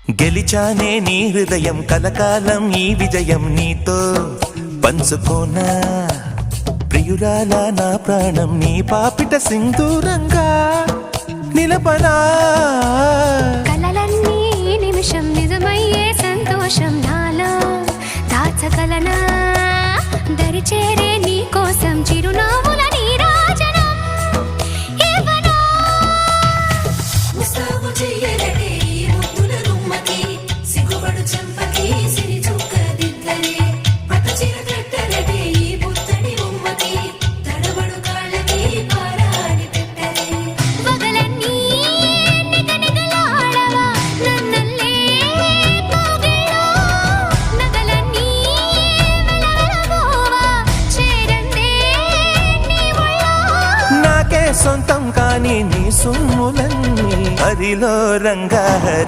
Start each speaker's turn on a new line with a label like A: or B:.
A: గెలిచానే నీ హృదయం కలకాలం ఈ విజయం నీతో పంచుకోనా ప్రియురాలా నా ప్రాణం నీ పాపిట సింధూరంగా నిలపనా
B: కలలన్నీ నిమిషం నిజమయ్యే సంతోషం నాలో దాచగలనా దరిచేరే నీ కోసం చిరునవ్వుల నీరాజనం ఇవ్వనా
C: ముస్తాబు చెయ్యలడే ఈ ముద్దుల గుమ్మకి సిగ్గుపడు చెంపకి సిరి చుక్క దిద్దలే పట్ట చీర కట్టలడే ఈ బుత్తడి బొమ్మకి తడబడు కాళ్ళకి పారాని పెట్టలే
B: పగలన్నీ నిగనిగలాడవా నన్నల్లే పోగిలో నగలన్నీ వెలవెలబోవా చేరందే నీ ఒళ్ళో
A: నాకే సొంతం కాని నీ సొమ్ములన్నీ హరిలో రంగా హరి